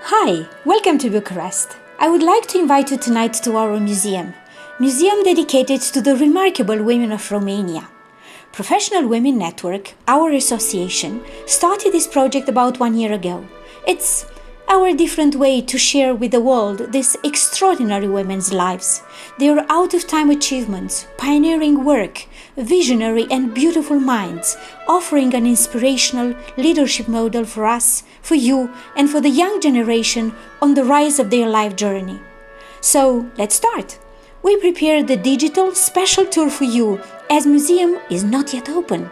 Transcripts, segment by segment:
Hi, welcome to Bucharest. I would like to invite you tonight to our museum dedicated to the remarkable women of Romania. Professional Women Network, our association, started this project about 1 year ago. It's our different way to share with the world these extraordinary women's lives, their out-of-time achievements, pioneering work, visionary and beautiful minds, offering an inspirational leadership model for us, for you, and for the young generation on the rise of their life journey. So, let's start. We prepared the digital special tour for you as museum is not yet open.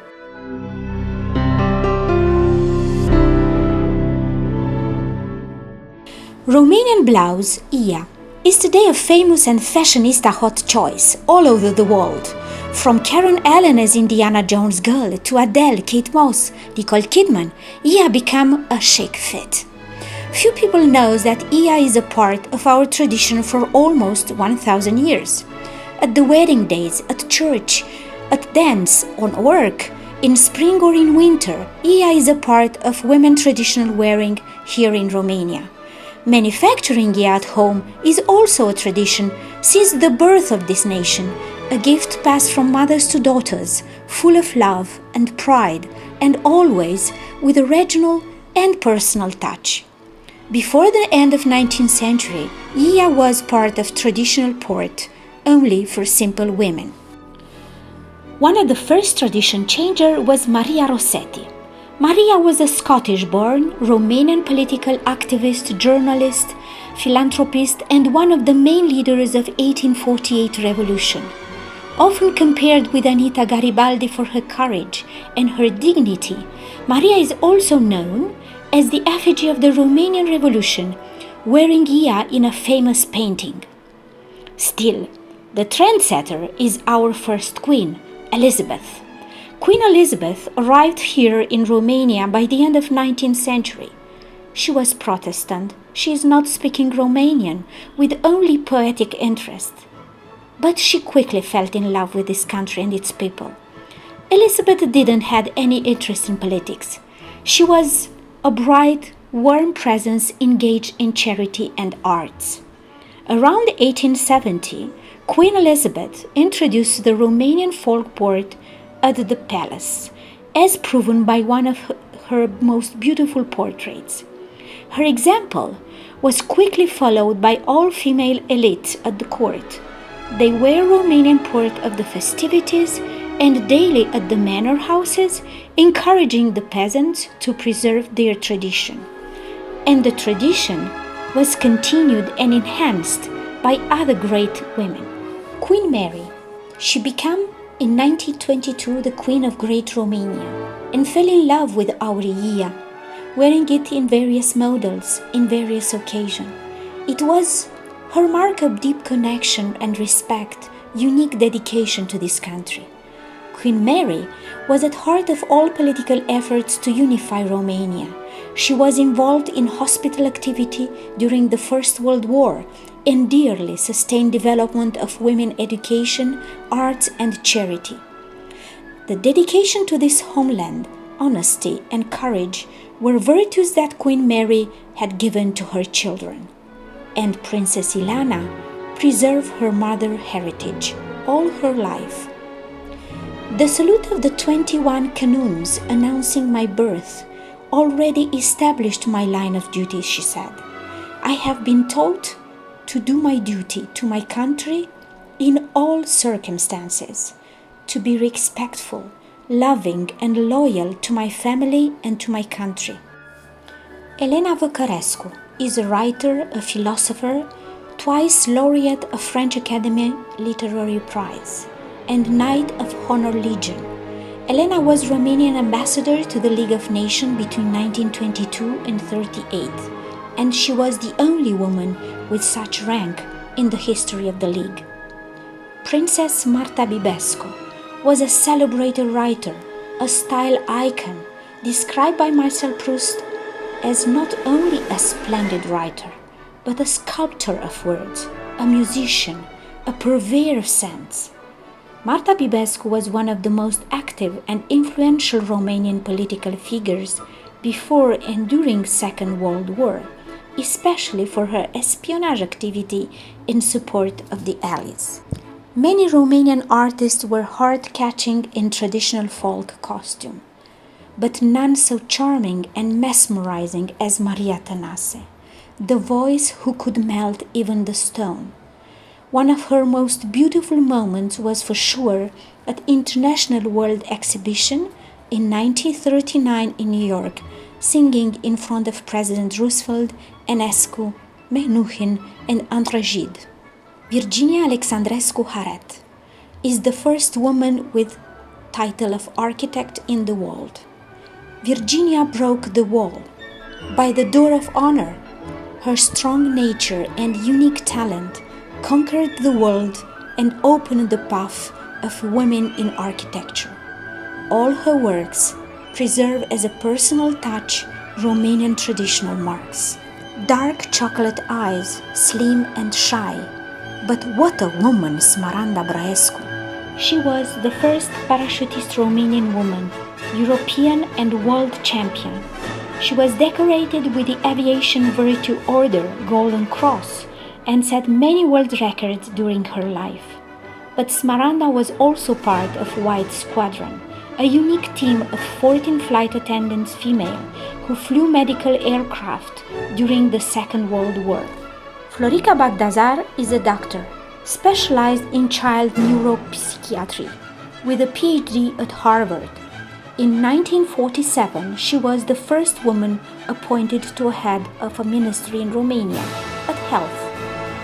Romanian blouse, Ia, is today a famous and fashionista hot choice all over the world. From Karen Allen as Indiana Jones girl to Adele, Kate Moss, Nicole Kidman, Ia became a chic fit. Few people know that Ia is a part of our tradition for almost 1,000 years. At the wedding days, at church, at dance, on work, in spring or in winter, Ia is a part of women traditional wearing here in Romania. Manufacturing Ia at home is also a tradition since the birth of this nation, a gift passed from mothers to daughters, full of love and pride, and always with a regional and personal touch. Before the end of 19th century, Ia was part of traditional port, only for simple women. One of the first tradition changers was Maria Rossetti. Maria was a Scottish-born, Romanian political activist, journalist, philanthropist, and one of the main leaders of 1848 revolution. Often compared with Anita Garibaldi for her courage and her dignity, Maria is also known as the effigy of the Romanian Revolution, wearing Ia in a famous painting. Still, the trendsetter is our first queen, Elizabeth. Queen Elizabeth arrived here in Romania by the end of 19th century. She was Protestant. She is not speaking Romanian, with only poetic interest. But she quickly fell in love with this country and its people. Elizabeth didn't have any interest in politics. She was a bright, warm presence engaged in charity and arts. Around 1870, Queen Elizabeth introduced the Romanian folk poet at the palace, as proven by one of her most beautiful portraits. Her example was quickly followed by all female elite at the court. They wear Romanian port of the festivities and daily at the manor houses, encouraging the peasants to preserve their tradition. And the tradition was continued and enhanced by other great women. Queen Mary, she became in 1922 the Queen of Great Romania and fell in love with our Ia, wearing it in various models, in various occasions. It was her mark of deep connection and respect, unique dedication to this country. Queen Mary was at heart of all political efforts to unify Romania. She was involved in hospital activity during the First World War and dearly sustained development of women education, arts and charity. The dedication to this homeland, honesty and courage were virtues that Queen Mary had given to her children. And Princess Ilana preserved her mother heritage all her life. The salute of the 21 canoons announcing my birth already established my line of duty, she said. I have been taught to do my duty to my country in all circumstances, to be respectful, loving and loyal to my family and to my country. Elena Văcărescu is a writer, a philosopher, twice laureate of French Academy Literary Prize, and Knight of Honor Legion. Elena was Romanian ambassador to the League of Nations between 1922 and 1938, and she was the only woman with such rank in the history of the League. Princess Marta Bibescu was a celebrated writer, a style icon, described by Marcel Proust as not only a splendid writer, but a sculptor of words, a musician, a purveyor of sense. Marta Bibescu was one of the most active and influential Romanian political figures before and during Second World War, especially for her espionage activity in support of the Allies. Many Romanian artists were heart-catching in traditional folk costume, but none so charming and mesmerizing as Maria Tănase, the voice who could melt even the stone. One of her most beautiful moments was for sure at International World Exhibition in 1939 in New York, singing in front of President Roosevelt, Enescu, Menuhin, and Andrejid. Virginia Alexandrescu Haret is the first woman with title of architect in the world. Virginia broke the wall by the door of honor. Her strong nature and unique talent conquered the world and opened the path of women in architecture. All her works preserve as a personal touch Romanian traditional marks. Dark chocolate eyes, slim and shy. But what a woman, Smaranda Braescu! She was the first parachutist Romanian woman, European and world champion. She was decorated with the Aviation Virtue Order Golden Cross and set many world records during her life. But Smaranda was also part of White Squadron, a unique team of 14 flight attendants female who flew medical aircraft during the Second World War. Florica Bagdazar is a doctor, specialized in child neuropsychiatry, with a PhD at Harvard. In 1947, she was the first woman appointed to a head of a ministry in Romania, at Health.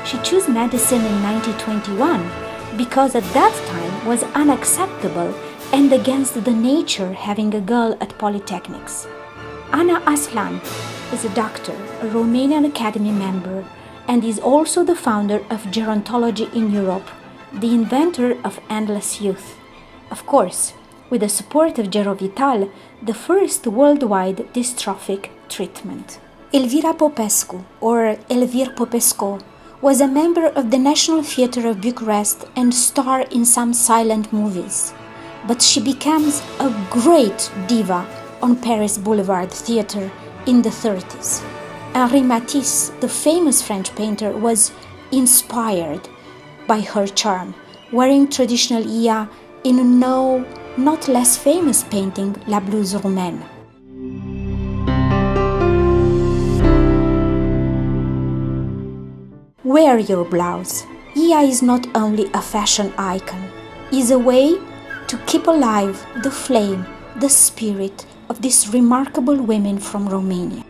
She chose medicine in 1921 because at that time was unacceptable and against the nature having a girl at polytechnics. Ana Aslan is a doctor, a Romanian Academy member, and is also the founder of gerontology in Europe, the inventor of endless youth. Of course, with the support of Gerovital, the first worldwide dystrophic treatment. Elvira Popescu, or Elvir Popescu, was a member of the National Theatre of Bucharest and starred in some silent movies. But she becomes a great diva on Paris Boulevard Theatre in the 30s. Henri Matisse, the famous French painter, was inspired by her charm, wearing traditional iya in a not less famous painting, La Blouse Roumaine. Wear your blouse. Iya is not only a fashion icon, it is a way to keep alive the flame, the spirit of these remarkable women from Romania.